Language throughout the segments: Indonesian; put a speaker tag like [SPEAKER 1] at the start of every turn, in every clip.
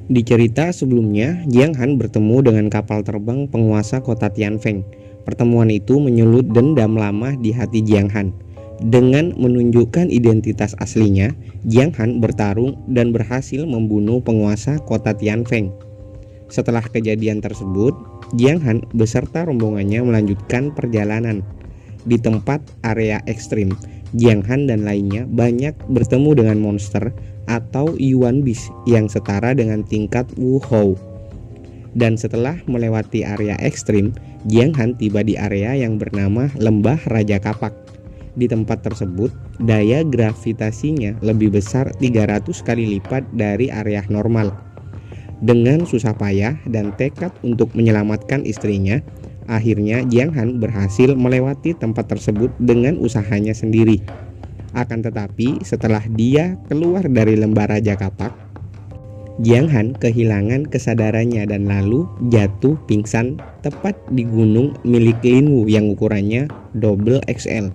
[SPEAKER 1] Di cerita sebelumnya, Jiang Han bertemu dengan kapal terbang penguasa kota Tianfeng. Pertemuan itu menyulut dendam lama di hati Jiang Han. Dengan menunjukkan identitas aslinya, Jiang Han bertarung dan berhasil membunuh penguasa kota Tianfeng. Setelah kejadian tersebut, Jiang Han beserta rombongannya melanjutkan perjalanan. Di tempat area ekstrim, Jiang Han dan lainnya banyak bertemu dengan monster atau Yuan Beast yang setara dengan tingkat Wu Hou. Dan setelah melewati area ekstrim, Jiang Han tiba di area yang bernama Lembah Raja Kapak. Di tempat tersebut, daya gravitasinya lebih besar 300 kali lipat dari area normal. Dengan susah payah dan tekad untuk menyelamatkan istrinya, akhirnya Jiang Han berhasil melewati tempat tersebut dengan usahanya sendiri. Akan tetapi setelah dia keluar dari Lembah Raja Kapak, Jiang Han kehilangan kesadarannya dan lalu jatuh pingsan tepat di gunung milik Lin Wu yang ukurannya double XL.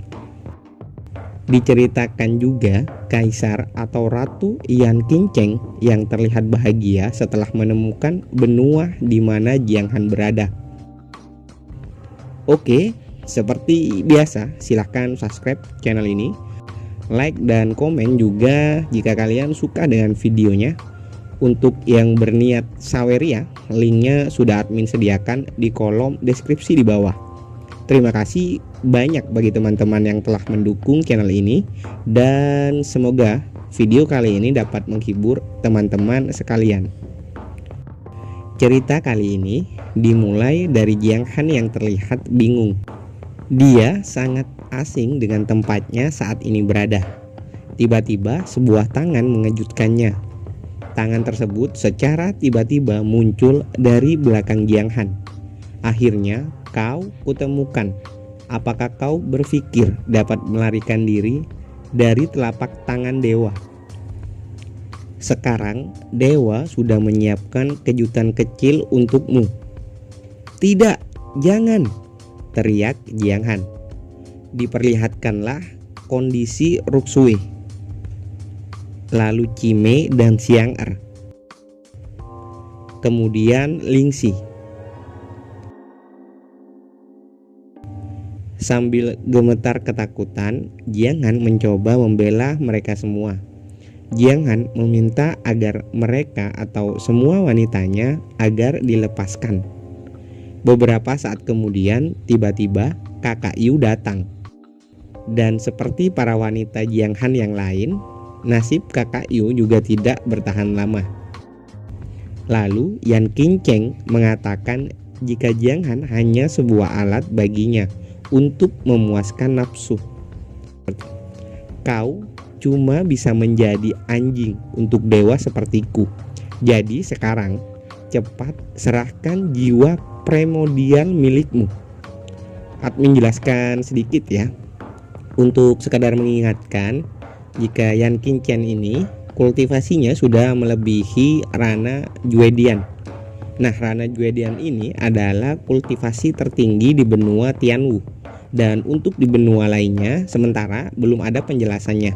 [SPEAKER 1] Diceritakan juga Kaisar atau Ratu Yan Qingcheng yang terlihat bahagia setelah menemukan benua di mana Jiang Han berada. Oke, seperti biasa silahkan subscribe channel ini, like dan komen juga jika kalian suka dengan videonya. Untuk yang berniat saweria, linknya sudah admin sediakan di kolom deskripsi di bawah. Terima kasih banyak bagi teman-teman yang telah mendukung channel ini, dan semoga video kali ini dapat menghibur teman-teman sekalian. Cerita kali ini dimulai dari Jiang Han yang terlihat bingung. Dia sangat asing dengan tempatnya saat ini berada. Tiba-tiba sebuah tangan mengejutkannya. Tangan tersebut secara tiba-tiba muncul dari belakang Jiang Han. Akhirnya kau kutemukan. Apakah kau berpikir dapat melarikan diri dari telapak tangan dewa? Sekarang dewa sudah menyiapkan kejutan kecil untukmu. Tidak, jangan, teriak Jiang Han. Diperlihatkanlah kondisi Ruksui, lalu Cime dan Xiang-er, kemudian Lingxi. Sambil gemetar ketakutan, Jiang Han mencoba membela mereka semua. Jiang Han meminta agar mereka atau semua wanitanya agar dilepaskan. Beberapa saat kemudian, tiba-tiba kakak Yu datang. Dan seperti para wanita Jiang Han yang lain, nasib kakak Yu juga tidak bertahan lama. Lalu Yan Qingcheng mengatakan jika Jiang Han hanya sebuah alat baginya untuk memuaskan nafsu. Kau cuma bisa menjadi anjing untuk dewa sepertiku. Jadi sekarang cepat serahkan jiwa primordial milikmu. Admin jelaskan sedikit ya. Untuk sekadar mengingatkan, jika Yan Qingcheng ini kultivasinya sudah melebihi Rana Juedian. Nah, Rana Juedian ini adalah kultivasi tertinggi di benua Tianwu. Dan untuk di benua lainnya sementara belum ada penjelasannya.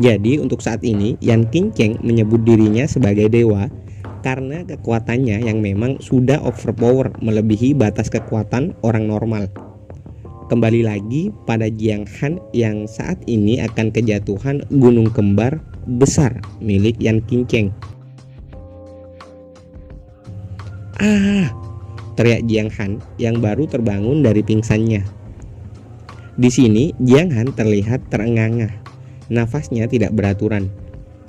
[SPEAKER 1] Jadi untuk saat ini Yan Qingcheng menyebut dirinya sebagai dewa karena kekuatannya yang memang sudah overpower melebihi batas kekuatan orang normal. Kembali lagi pada Jiang Han yang saat ini akan kejatuhan gunung kembar besar milik Yan Qingcheng. Ah! Teriak Jiang Han yang baru terbangun dari pingsannya. Di sini Jiang Han terlihat terengah-engah. Nafasnya tidak beraturan.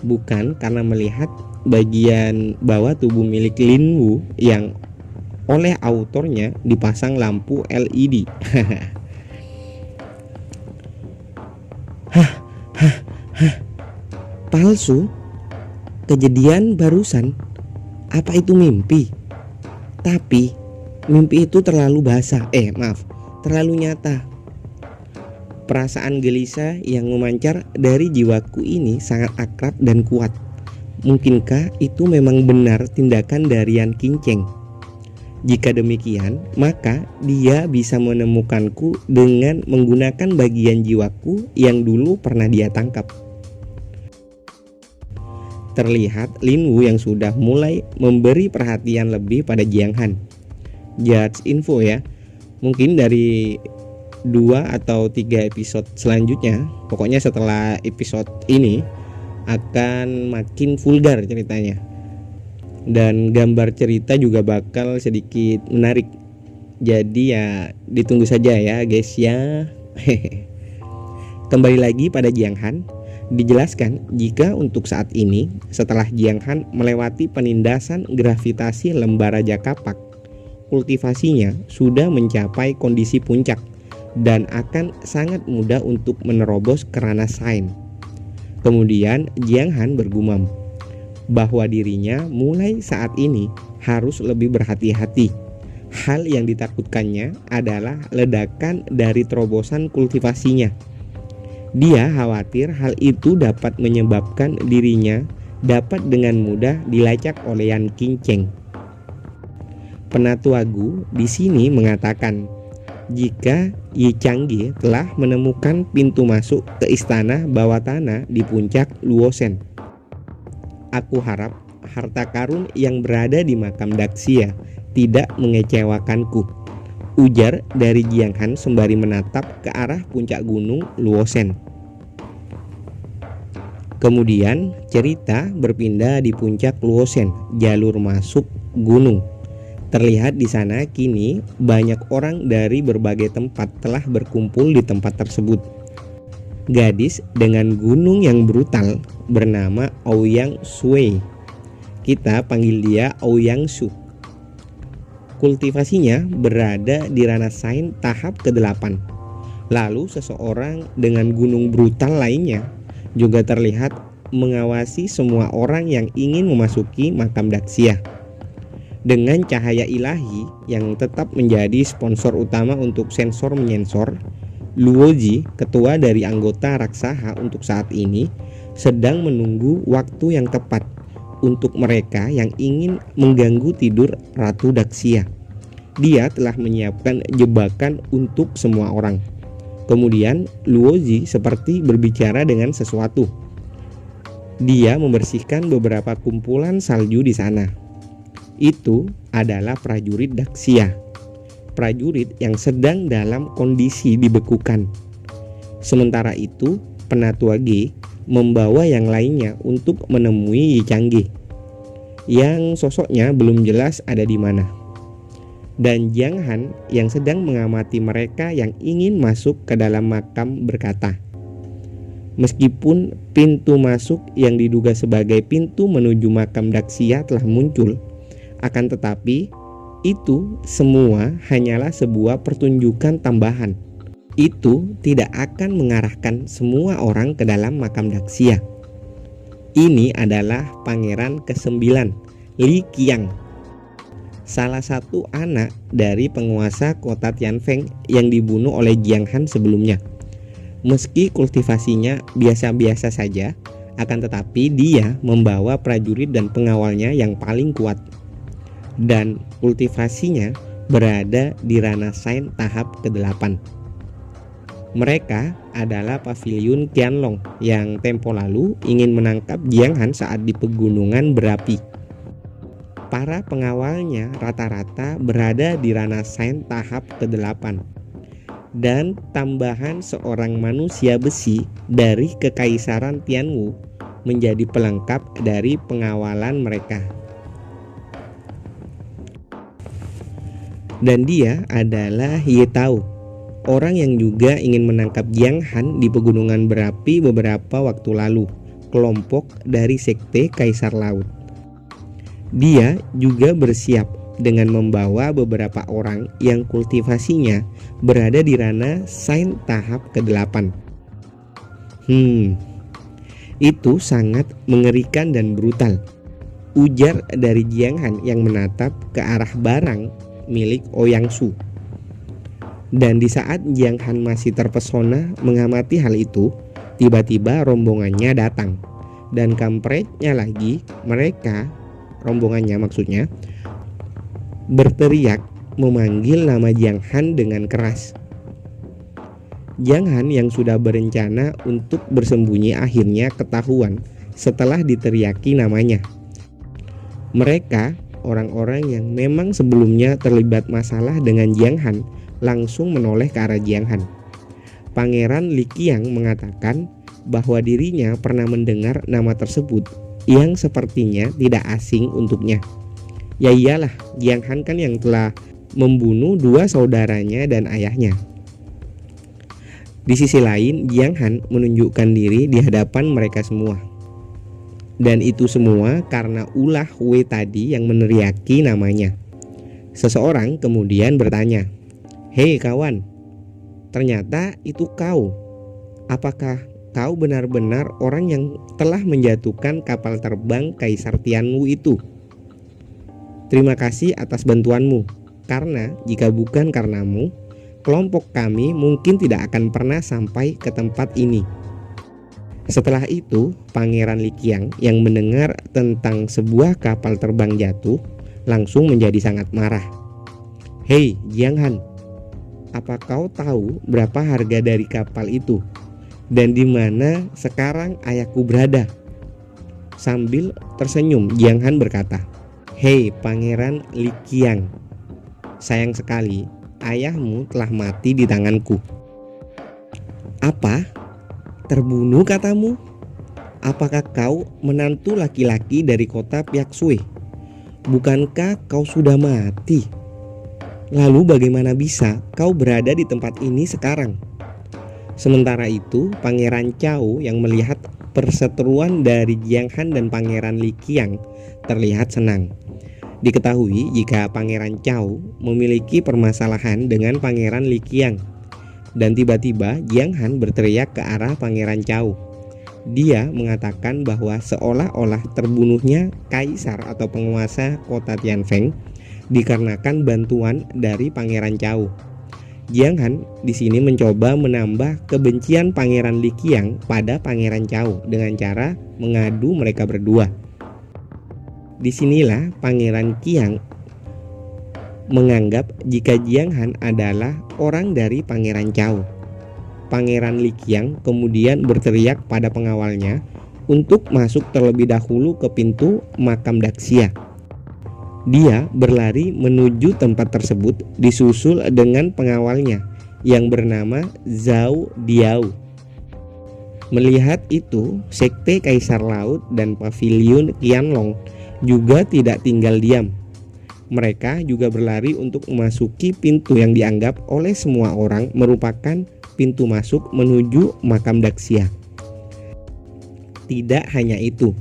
[SPEAKER 1] Bukan karena melihat bagian bawah tubuh milik Lin Wu yang oleh autornya dipasang lampu LED. Palsu? Kejadian barusan? Apa itu mimpi? Tapi mimpi itu terlalu basah. Terlalu nyata. Perasaan gelisah yang memancar dari jiwaku ini sangat akrab dan kuat. Mungkinkah itu memang benar tindakan dari Yan Qingcheng? Jika demikian, maka dia bisa menemukanku dengan menggunakan bagian jiwaku yang dulu pernah dia tangkap. terlihat Lin Wu yang sudah mulai memberi perhatian lebih pada Jiang Han. Just info ya, mungkin dari 2 atau 3 episode selanjutnya, pokoknya setelah episode ini akan makin vulgar ceritanya. Dan gambar cerita juga bakal sedikit menarik. Jadi ya ditunggu saja ya guys ya. Kembali lagi pada Jiang Han. Dijelaskan jika untuk saat ini setelah Jiang Han melewati penindasan gravitasi lembah Raja Kapak, kultivasinya sudah mencapai kondisi puncak dan akan sangat mudah untuk menerobos ke ranah sains. Kemudian Jiang Han bergumam bahwa dirinya mulai saat ini harus lebih berhati-hati. Hal yang ditakutkannya adalah ledakan dari terobosan kultivasinya. Dia khawatir hal itu dapat menyebabkan dirinya dapat dengan mudah dilacak oleh Yan Qingcheng. Penatua Gu di sini mengatakan jika Yi Changge telah menemukan pintu masuk ke istana bawah tanah di puncak Luosen. Aku harap harta karun yang berada di makam Daxia tidak mengecewakanku, ujar dari Jiang Han sembari menatap ke arah puncak gunung Luosen. Kemudian cerita berpindah di puncak Luosen, jalur masuk gunung. Terlihat di sana kini banyak orang dari berbagai tempat telah berkumpul di tempat tersebut. Gadis dengan gunung yang brutal bernama Ouyang Sui. Kita panggil dia Ouyang Su. Kultivasinya berada di ranah sains tahap ke-8. Lalu seseorang dengan gunung brutal lainnya juga terlihat mengawasi semua orang yang ingin memasuki makam Daxia. Dengan cahaya ilahi yang tetap menjadi sponsor utama untuk sensor menyensor, Luoji, ketua dari anggota Raksaha untuk saat ini, sedang menunggu waktu yang tepat untuk mereka yang ingin mengganggu tidur Ratu Daxia. Dia telah menyiapkan jebakan untuk semua orang. Kemudian Luoji seperti berbicara dengan sesuatu. Dia membersihkan beberapa kumpulan salju di sana. Itu adalah prajurit Daxia. Prajurit yang sedang dalam kondisi dibekukan. Sementara itu, Penatua G membawa yang lainnya untuk menemui Yi Changge, yang sosoknya belum jelas ada di mana. Dan Jiang Han yang sedang mengamati mereka yang ingin masuk ke dalam makam berkata, meskipun pintu masuk yang diduga sebagai pintu menuju makam Daxia telah muncul, akan tetapi itu semua hanyalah sebuah pertunjukan tambahan. Itu tidak akan mengarahkan semua orang ke dalam makam Daxia. Ini adalah pangeran ke-9, Li Qiang, salah satu anak dari penguasa kota Tianfeng yang dibunuh oleh Jiang Han sebelumnya. Meski kultivasinya biasa-biasa saja, akan tetapi dia membawa prajurit dan pengawalnya yang paling kuat. Dan kultivasinya berada di ranah sains tahap ke-8. Mereka adalah paviliun Qianlong yang tempo lalu ingin menangkap Jiang Han saat di pegunungan berapi. Para pengawalnya rata-rata berada di ranah sains tahap ke-8. Dan tambahan seorang manusia besi dari Kekaisaran Tianwu menjadi pelengkap dari pengawalan mereka. Dan dia adalah Ye Tao, orang yang juga ingin menangkap Jiang Han di pegunungan berapi beberapa waktu lalu, kelompok dari sekte Kaisar Laut. Dia juga bersiap dengan membawa beberapa orang yang kultivasinya berada di ranah sains tahap ke-8. Itu sangat mengerikan dan brutal, ujar dari Jiang Han yang menatap ke arah barang milik Ouyang Su. Dan di saat Jiang Han masih terpesona mengamati hal itu, tiba-tiba rombongannya datang. Dan kampretnya lagi, mereka, rombongannya maksudnya, berteriak memanggil nama Jiang Han dengan keras. Jiang Han yang sudah berencana untuk bersembunyi akhirnya ketahuan setelah diteriaki namanya. Mereka, orang-orang yang memang sebelumnya terlibat masalah dengan Jiang Han, langsung menoleh ke arah Jiang Han. Pangeran Li Qiang mengatakan bahwa dirinya pernah mendengar nama tersebut yang sepertinya tidak asing untuknya. Ya iyalah, Jiang Han kan yang telah membunuh dua saudaranya dan ayahnya. Di sisi lain, Jiang Han menunjukkan diri di hadapan mereka semua. Dan itu semua karena ulah Wei tadi yang meneriaki namanya. Seseorang kemudian bertanya, "Hei kawan, ternyata itu kau. Apakah kau benar-benar orang yang telah menjatuhkan kapal terbang Kaisar Tianwu itu? Terima kasih atas bantuanmu, karena jika bukan karenamu, kelompok kami mungkin tidak akan pernah sampai ke tempat ini." Setelah itu, Pangeran Li Qiang yang mendengar tentang sebuah kapal terbang jatuh langsung menjadi sangat marah. "Hei Jiang Han, apa kau tahu berapa harga dari kapal itu? Dan di mana sekarang ayahku berada?" Sambil tersenyum, Jiang Han berkata, "Hei Pangeran Li Qiang, sayang sekali ayahmu telah mati di tanganku." "Apa? Terbunuh katamu? Apakah kau menantu laki-laki dari kota Piaksui? Bukankah kau sudah mati? Lalu bagaimana bisa kau berada di tempat ini sekarang?" Sementara itu, Pangeran Chao yang melihat perseteruan dari Jiang Han dan Pangeran Li Qiang terlihat senang. Diketahui jika Pangeran Chao memiliki permasalahan dengan Pangeran Li Qiang. Dan tiba-tiba Jiang Han berteriak ke arah Pangeran Chao. Dia mengatakan bahwa seolah-olah terbunuhnya kaisar atau penguasa kota Tianfeng dikarenakan bantuan dari Pangeran Chao. Jiang Han di sini mencoba menambah kebencian Pangeran Li Qiang pada Pangeran Chao dengan cara mengadu mereka berdua. Disinilah Pangeran Qiang menganggap jika Jiang Han adalah orang dari Pangeran Chao. Pangeran Li Qiang kemudian berteriak pada pengawalnya untuk masuk terlebih dahulu ke pintu makam Daxia. Dia berlari menuju tempat tersebut disusul dengan pengawalnya yang bernama Zhao Diao. Melihat itu, sekte Kaisar Laut dan Paviliun Qianlong juga tidak tinggal diam. Mereka juga berlari untuk memasuki pintu yang dianggap oleh semua orang merupakan pintu masuk menuju makam Daxia. Tidak hanya itu,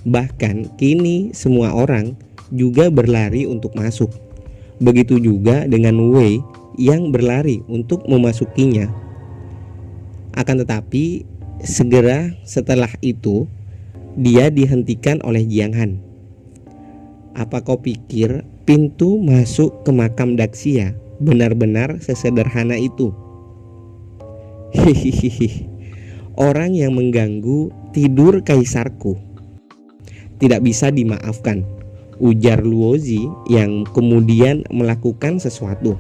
[SPEAKER 1] bahkan kini semua orang juga berlari untuk masuk. Begitu juga dengan Wei yang berlari untuk memasukinya. Akan tetapi, segera setelah itu, dia dihentikan oleh Jiang Han. "Apa kau pikir pintu masuk ke makam Daxia benar-benar sesederhana itu? Hihihi, orang yang mengganggu tidur kaisarku tidak bisa dimaafkan," ujar Luozi yang kemudian melakukan sesuatu.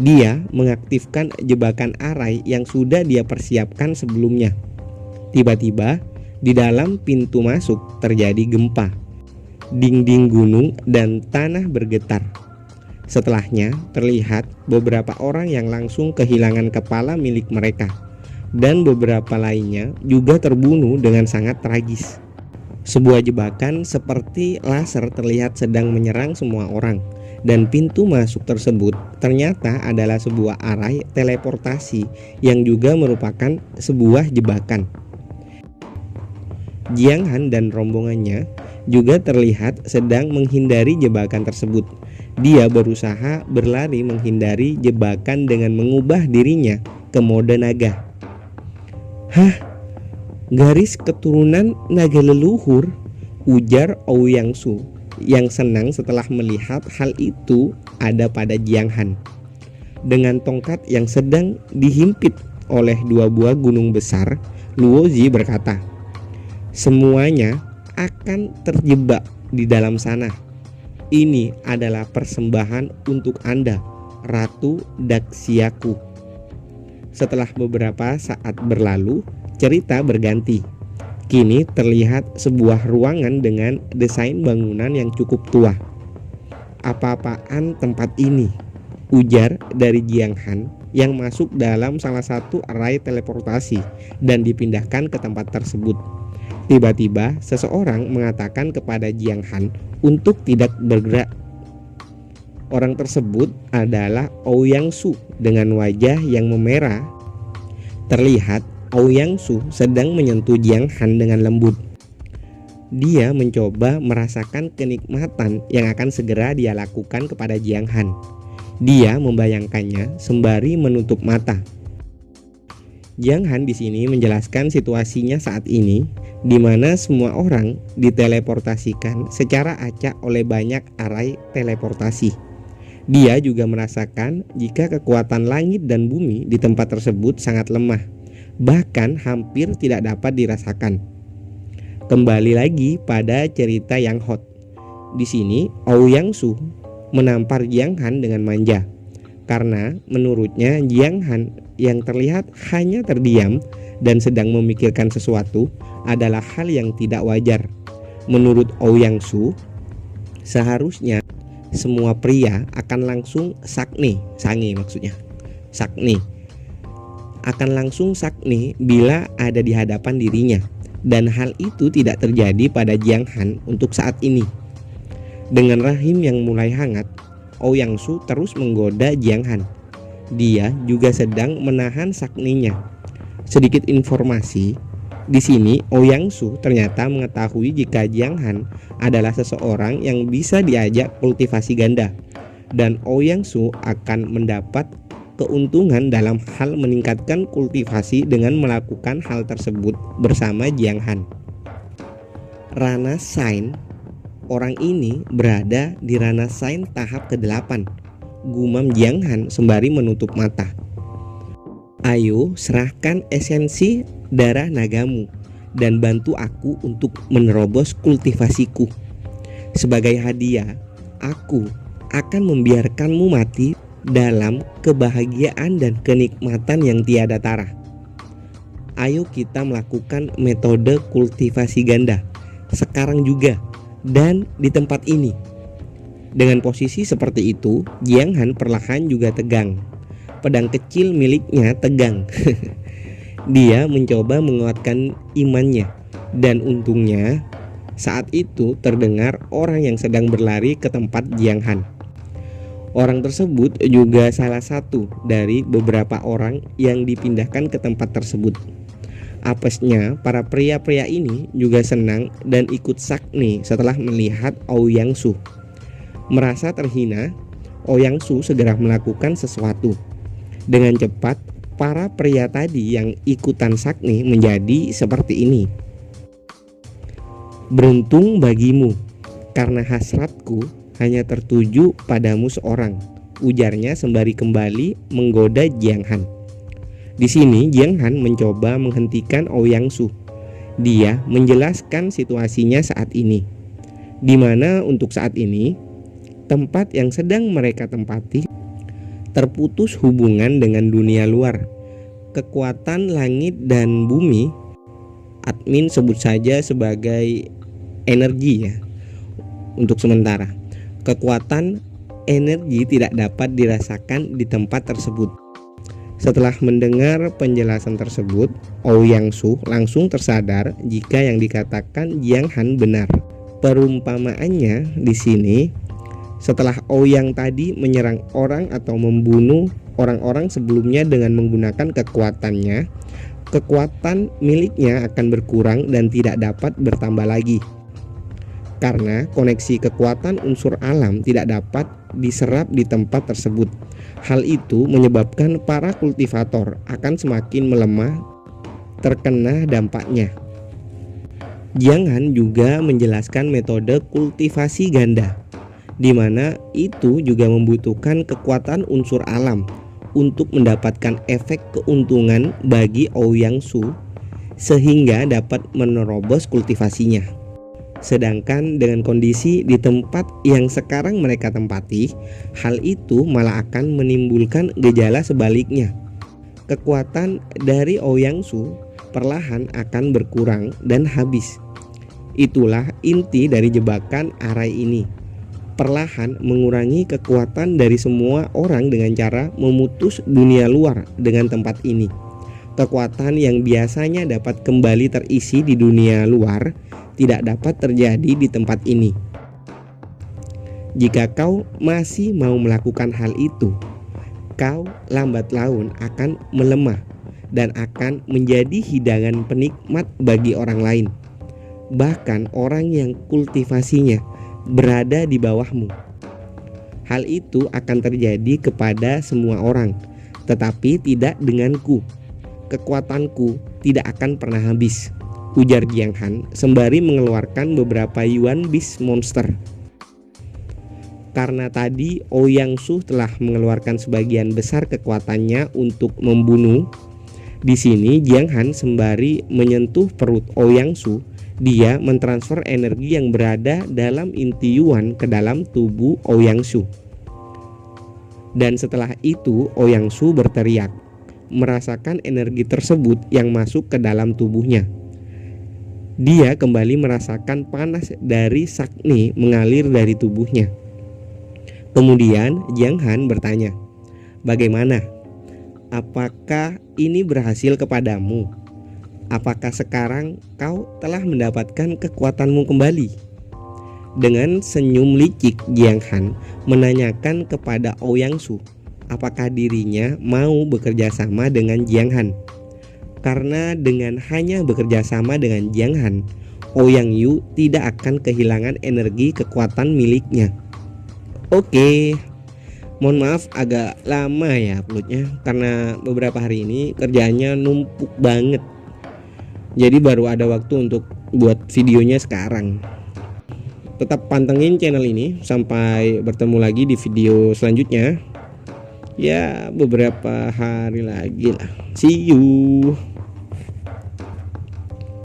[SPEAKER 1] Dia mengaktifkan jebakan arai yang sudah dia persiapkan sebelumnya. Tiba-tiba di dalam pintu masuk terjadi gempa. Dinding gunung dan tanah bergetar. Setelahnya terlihat beberapa orang yang langsung kehilangan kepala milik mereka, dan beberapa lainnya juga terbunuh dengan sangat tragis. Sebuah jebakan seperti laser terlihat sedang menyerang semua orang, dan pintu masuk tersebut ternyata adalah sebuah arai teleportasi yang juga merupakan sebuah jebakan. Jiang Han dan rombongannya juga terlihat sedang menghindari jebakan tersebut. Dia berusaha berlari menghindari jebakan dengan mengubah dirinya ke mode naga. "Hah? Garis keturunan naga leluhur?" ujar Ouyang Su yang senang setelah melihat hal itu ada pada Jiang Han. Dengan tongkat yang sedang dihimpit oleh dua buah gunung besar, Luozi berkata, "Semuanya akan terjebak di dalam sana. Ini adalah persembahan untuk Anda, Ratu Daxiaku." Setelah beberapa saat berlalu, cerita berganti. Kini terlihat sebuah ruangan dengan desain bangunan yang cukup tua. "Apa-apaan tempat ini?" ujar dari Jiang Han yang masuk dalam salah satu array teleportasi dan dipindahkan ke tempat tersebut. Tiba-tiba seseorang mengatakan kepada Jiang Han untuk tidak bergerak. Orang tersebut adalah Ouyang Su dengan wajah yang memerah. Terlihat Ouyang Su sedang menyentuh Jiang Han dengan lembut. Dia mencoba merasakan kenikmatan yang akan segera dia lakukan kepada Jiang Han. Dia membayangkannya sembari menutup mata. Jiang Han di sini menjelaskan situasinya saat ini, di mana semua orang diteleportasikan secara acak oleh banyak array teleportasi. Dia juga merasakan jika kekuatan langit dan bumi di tempat tersebut sangat lemah, bahkan hampir tidak dapat dirasakan. Kembali lagi pada cerita yang hot. Di sini Ouyang Su menampar Jiang Han dengan manja, karena menurutnya Jiang Han yang terlihat hanya terdiam dan sedang memikirkan sesuatu adalah hal yang tidak wajar. Menurut Ouyang Su, seharusnya semua pria akan langsung sakni akan langsung sakni bila ada di hadapan dirinya, dan hal itu tidak terjadi pada Jiang Han untuk saat ini. Dengan rahim yang mulai hangat, Ouyang Su terus menggoda Jiang Han. Dia juga sedang menahan sakninya. Sedikit informasi, di sini Ouyang Su ternyata mengetahui jika Jiang Han adalah seseorang yang bisa diajak kultivasi ganda, dan Ouyang Su akan mendapat keuntungan dalam hal meningkatkan kultivasi dengan melakukan hal tersebut bersama Jiang Han. Rana Sign. Orang ini berada di Rana Sign tahap ke-8, gumam Jiang Han sembari menutup mata. "Ayo serahkan esensi darah nagamu dan bantu aku untuk menerobos kultivasiku. Sebagai hadiah, aku akan membiarkanmu mati dalam kebahagiaan dan kenikmatan yang tiada tara. Ayo kita melakukan metode kultivasi ganda sekarang juga dan di tempat ini." Dengan posisi seperti itu, Jiang Han perlahan juga tegang. Pedang kecil miliknya tegang. Dia mencoba menguatkan imannya, dan untungnya saat itu terdengar orang yang sedang berlari ke tempat Jiang Han. Orang tersebut juga salah satu dari beberapa orang yang dipindahkan ke tempat tersebut. Apesnya, para pria-pria ini juga senang dan ikut sakni setelah melihat Ouyang Su. Merasa terhina, Ouyang Su segera melakukan sesuatu. Dengan cepat, para pria tadi yang ikutan sakni menjadi seperti ini. "Beruntung bagimu, karena hasratku hanya tertuju padamu seorang," ujarnya sembari kembali menggoda Jiang Han. Di sini Jiang Han mencoba menghentikan Ouyang Su. Dia menjelaskan situasinya saat ini, di mana untuk saat ini tempat yang sedang mereka tempati terputus hubungan dengan dunia luar. Kekuatan langit dan bumi, admin sebut saja sebagai energi ya untuk sementara. Kekuatan energi tidak dapat dirasakan di tempat tersebut. Setelah mendengar penjelasan tersebut, Ouyang Su langsung tersadar jika yang dikatakan Jiang Han benar. Perumpamaannya di sini, setelah Ouyang tadi menyerang orang atau membunuh orang-orang sebelumnya dengan menggunakan kekuatannya, kekuatan miliknya akan berkurang dan tidak dapat bertambah lagi. Karena koneksi kekuatan unsur alam tidak dapat diserap di tempat tersebut. Hal itu menyebabkan para kultivator akan semakin melemah terkena dampaknya. Jiang Han juga menjelaskan metode kultivasi ganda, di mana itu juga membutuhkan kekuatan unsur alam untuk mendapatkan efek keuntungan bagi Ouyang Su sehingga dapat menerobos kultivasinya. Sedangkan dengan kondisi di tempat yang sekarang mereka tempati, hal itu malah akan menimbulkan gejala sebaliknya. Kekuatan dari Ouyang Su perlahan akan berkurang dan habis. Itulah inti dari jebakan arai ini. Perlahan mengurangi kekuatan dari semua orang dengan cara memutus dunia luar dengan tempat ini. Kekuatan yang biasanya dapat kembali terisi di dunia luar tidak dapat terjadi di tempat ini. Jika kau masih mau melakukan hal itu, kau lambat laun akan melemah dan akan menjadi hidangan penikmat bagi orang lain, bahkan orang yang kultivasinya berada di bawahmu. Hal itu akan terjadi kepada semua orang, tetapi tidak denganku. Kekuatanku tidak akan pernah habis, ujar Jiang Han sembari mengeluarkan beberapa Yuan Beast Monster. Karena tadi Ouyang Su telah mengeluarkan sebagian besar kekuatannya untuk membunuh, di sini Jiang Han sembari menyentuh perut Ouyang Su, dia mentransfer energi yang berada dalam inti Yuan ke dalam tubuh Ouyang Su. Dan setelah itu Ouyang Su berteriak, merasakan energi tersebut yang masuk ke dalam tubuhnya. Dia kembali merasakan panas dari Sakni mengalir dari tubuhnya. Kemudian Jiang Han bertanya, "Bagaimana? Apakah ini berhasil kepadamu? Apakah sekarang kau telah mendapatkan kekuatanmu kembali?" Dengan senyum licik, Jiang Han menanyakan kepada Ouyang Su apakah dirinya mau bekerja sama dengan Jiang Han. Karena dengan hanya bekerja sama dengan Jiang Han, Ouyang Yu tidak akan kehilangan energi kekuatan miliknya. Oke, mohon maaf agak lama ya uploadnya, karena beberapa hari ini kerjaannya numpuk banget. Jadi baru ada waktu untuk buat videonya sekarang. Tetap pantengin channel ini sampai bertemu lagi di video selanjutnya. Ya beberapa hari lagi lah. See you.